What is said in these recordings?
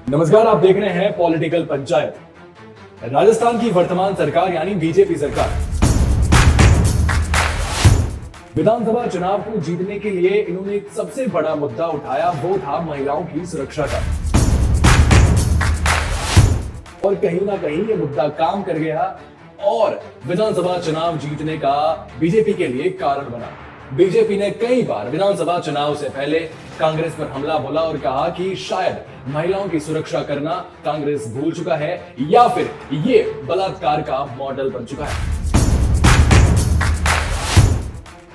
नमस्कार, आप देख रहे हैं पॉलिटिकल पंचायत। राजस्थान की वर्तमान सरकार यानी बीजेपी सरकार विधानसभा चुनाव को जीतने के लिए इन्होंने एक सबसे बड़ा मुद्दा उठाया, वो था महिलाओं की सुरक्षा का। और कहीं ना कहीं ये मुद्दा काम कर गया और विधानसभा चुनाव जीतने का बीजेपी के लिए कारण बना। बीजेपी ने कई बार विधानसभा चुनाव से पहले कांग्रेस पर हमला बोला और कहा कि शायद महिलाओं की सुरक्षा करना कांग्रेस भूल चुका है या फिर ये बलात्कार का मॉडल बन चुका है।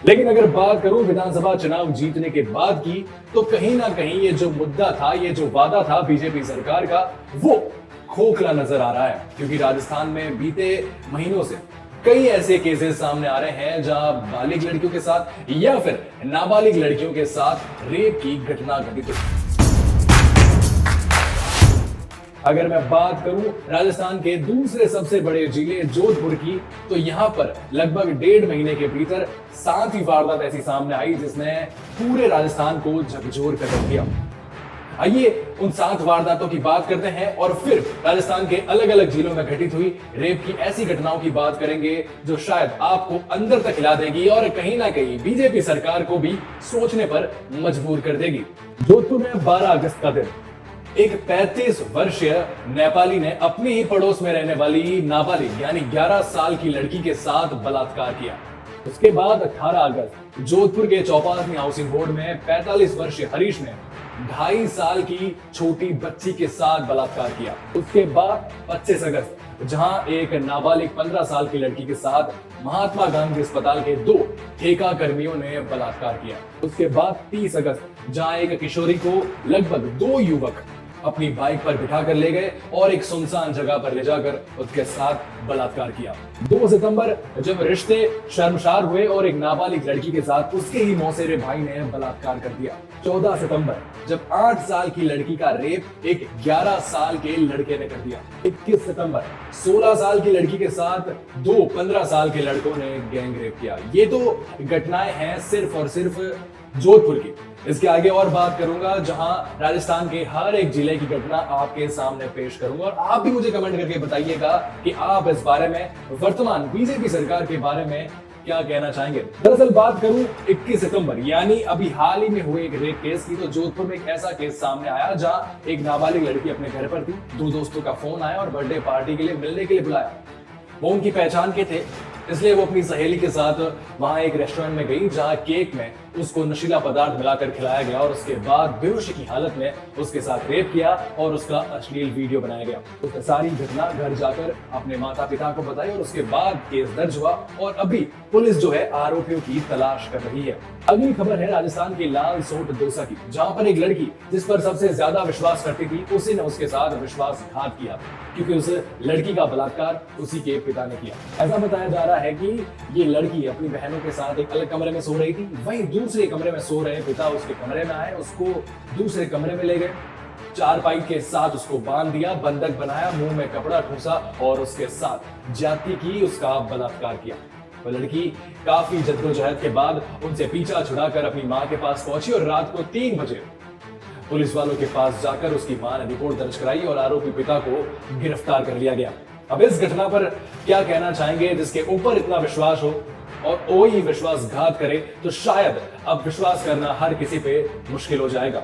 लेकिन अगर बात करूं विधानसभा चुनाव जीतने के बाद की, तो कहीं ना कहीं ये जो मुद्दा था, ये जो वादा था बीजेपी सरकार का, वो खोखला नजर आ रहा है। क्योंकि राजस्थान में बीते महीनों से कई ऐसे केसेस सामने आ रहे हैं जहां बालिग लड़कियों के साथ या फिर नाबालिग लड़कियों के साथ रेप की घटना घटित हुई। अगर मैं बात करूं राजस्थान के दूसरे सबसे बड़े जिले जोधपुर की, तो यहां पर लगभग 1.5 महीने के भीतर 7 ही वारदात ऐसी सामने आई जिसने पूरे राजस्थान को झकझोर कर रख दिया। आइए उन 7 वारदातों की बात करते हैं और फिर राजस्थान के अलग अलग जिलों में घटित हुई रेप की ऐसी घटनाओं की बात करेंगे जो शायद आपको अंदर तक हिला देगी और कहीं ना कहीं बीजेपी सरकार को भी सोचने पर मजबूर कर देगी। जोधपुर में 12 अगस्त का दिन एक 35 वर्षीय नेपाली ने अपने ही पड़ोस में रहने वाली नाबालिग यानी 11 साल की लड़की के साथ बलात्कार किया। उसके बाद 18 अगस्त जोधपुर के चौपासी हाउसिंग बोर्ड में 45 वर्षीय हरीश ने 2.5 साल की छोटी बच्ची के साथ बलात्कार किया। उसके बाद 25 अगस्त जहां एक नाबालिग 15 साल की लड़की के साथ महात्मा गांधी अस्पताल के 2 ठेका कर्मियों ने बलात्कार किया। उसके बाद 30 अगस्त जहां एक किशोरी को लगभग 2 युवक अपनी बाइक पर बिठा कर ले गए और एक सुनसान जगह पर ले जाकर उसके साथ बलात्कार किया। 2 सितंबर जब रिश्ते शर्मसार हुए और एक नाबालिग लड़की के साथ उसके ही मौसेरे भाई ने बलात्कार कर दिया। 14 सितंबर जब 8 साल की लड़की का रेप एक 11 साल के लड़के ने कर दिया। 21 सितंबर 16 साल की लड़की के साथ 2 15 साल के लड़कों ने गैंग रेप किया। ये तो घटनाएं हैं सिर्फ और सिर्फ जोधपुर की। इसके आगे और बात करूंगा जहां राजस्थान के हर एक जिले की घटना आपके सामने पेश करूंगा और आप भी मुझे कमेंट करके बताइएगा कि आप इस बारे में, वर्तमान बीजेपी सरकार के बारे में क्या कहना चाहेंगे। दरअसल बात करूं 21 सितंबर यानी अभी हाल ही में हुए एक रेप केस की, तो जोधपुर में एक ऐसा केस सामने आया जहां एक नाबालिग लड़की अपने घर पर थी। 2 दोस्तों का फोन आया और बर्थडे पार्टी के लिए मिलने के लिए बुलाया। वो उनकी पहचान के थे, इसलिए वो अपनी सहेली के साथ वहां एक रेस्टोरेंट में गई जहां केक में उसको नशीला पदार्थ मिलाकर खिलाया गया और उसके बाद बेहोशी की हालत में उसके साथ रेप किया और उसका अश्लील वीडियो बनाया गया। उसने सारी घटना घर जाकर अपने माता पिता को बताई और उसके बाद केस दर्ज हुआ और अभी पुलिस जो है आरोपियों की तलाश कर रही है। अगली खबर है राजस्थान के लाल सोट दौसा की, जहां पर एक लड़की जिस पर सबसे ज्यादा विश्वास करती थी, उसी ने उसके साथ विश्वासघात किया क्योंकि उस लड़की का बलात्कार उसी के पिता ने किया। ऐसा बताया जा रहा है कि ये लड़की अपनी बहनों के साथ एक अलग कमरे में सो रही थी, वहीं दूसरे कमरे में सो रहे पिता उसके कमरे में आए, उसको दूसरे कमरे में ले गए, चारपाई के साथ उसको बांध दिया, बंधक बनाया, मुंह में कपड़ा ठूसा और उसके साथ ज्यादती की, उसका बलात्कार किया। वो लड़की काफी जद्दोजहद के बाद उनसे पीछा छुड़ाकर अपनी मां के पास पहुंची और रात को 3 बजे पुलिस वालों के पास जाकर उसकी मां ने रिपोर्ट दर्ज कराई और आरोपी पिता को गिरफ्तार कर लिया गया। अब इस घटना पर क्या कहना चाहेंगे जिसके ऊपर इतना विश्वास हो और वही विश्वासघात करे, तो शायद अब विश्वास करना हर किसी पे मुश्किल हो जाएगा।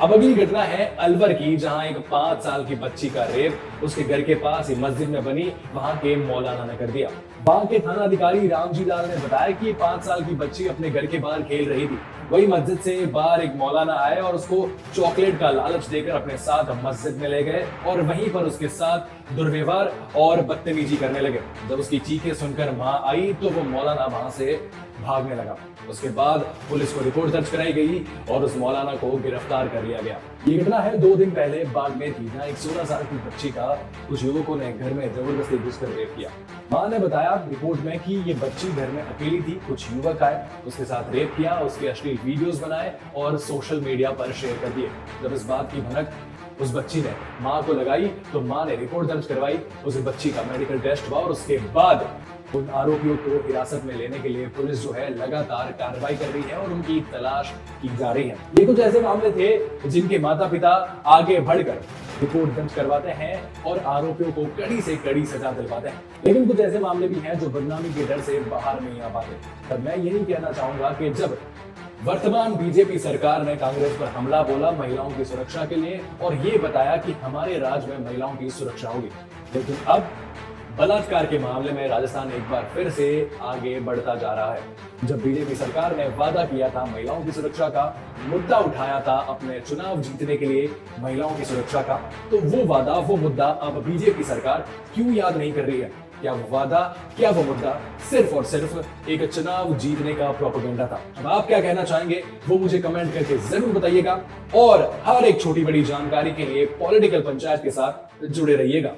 अब अगली घटना है अलवर की, जहां एक 5 साल की बच्ची का रेप उसके घर के पास ही मस्जिद में बनी वहां के मौलाना ने कर दिया। वहां के थाना अधिकारी रामजी लाल ने बताया कि 5 साल की बच्ची अपने घर के बाहर खेल रही थी, वही मस्जिद से बाहर एक मौलाना आए और उसको चॉकलेट का लालच देकर अपने साथ मस्जिद में ले गए और वहीं पर उसके साथ दुर्व्यवहार और बदतमीजी करने लगे। जब उसकी चीखें सुनकर मां आई तो वो मौलाना वहां से भागने लगा। उसके बाद पुलिस को रिपोर्ट दर्ज कराई गई और उस मौलाना को गिरफ्तार कर लिया गया। ये घटना है 2 दिन पहले बाड़मेर की, जहां एक 16 साल की बच्ची का कुछ युवकों ने घर में जबरदस्ती घुसकर रेप किया। मां ने बताया रिपोर्ट में कि ये बच्ची घर में अकेली थी, कुछ युवक आए, उसके साथ रेप किया, उसके अश्लील वीडियोस बनाए और सोशल मीडिया पर शेयर कर दिए। जब इस बात की भनक उस बच्ची ने मां को लगाई तो मां ने रिपोर्ट दर्ज करवाई, उस बच्ची का मेडिकल टेस्ट हुआ और उसके बाद उन आरोपियों को हिरासत में लेने के लिए पुलिस जो है लगातार कार्रवाई कर रही है और उनकी तलाश की जा रही है। ये कुछ ऐसे मामले थे जिनके माता पिता आगे बढ़कर रिपोर्ट दर्ज करवाते हैं और आरोपियों को कड़ी से कड़ी सजा दिलवाते हैं। लेकिन कुछ ऐसे मामले भी हैं जो बदनामी के डर से बाहर नहीं आ पाते। तब मैं यही कहना चाहूंगा कि जब वर्तमान बीजेपी सरकार ने कांग्रेस पर हमला बोला महिलाओं की सुरक्षा के लिए और ये बताया कि हमारे राज्य में महिलाओं की सुरक्षा होगी, लेकिन अब बलात्कार के मामले में राजस्थान एक बार फिर से आगे बढ़ता जा रहा है। जब बीजेपी सरकार ने वादा किया था महिलाओं की सुरक्षा का, मुद्दा उठाया था अपने चुनाव जीतने के लिए महिलाओं की सुरक्षा का, तो वो वादा वो मुद्दा अब बीजेपी सरकार क्यों याद नहीं कर रही है? क्या वो वादा, क्या वो मुद्दा सिर्फ और सिर्फ एक चुनाव जीतने का प्रोपेगेंडा था? अब आप क्या कहना चाहेंगे वो मुझे कमेंट करके जरूर बताइएगा और हर एक छोटी बड़ी जानकारी के लिए पॉलिटिकल पंचायत के साथ जुड़े रहिएगा।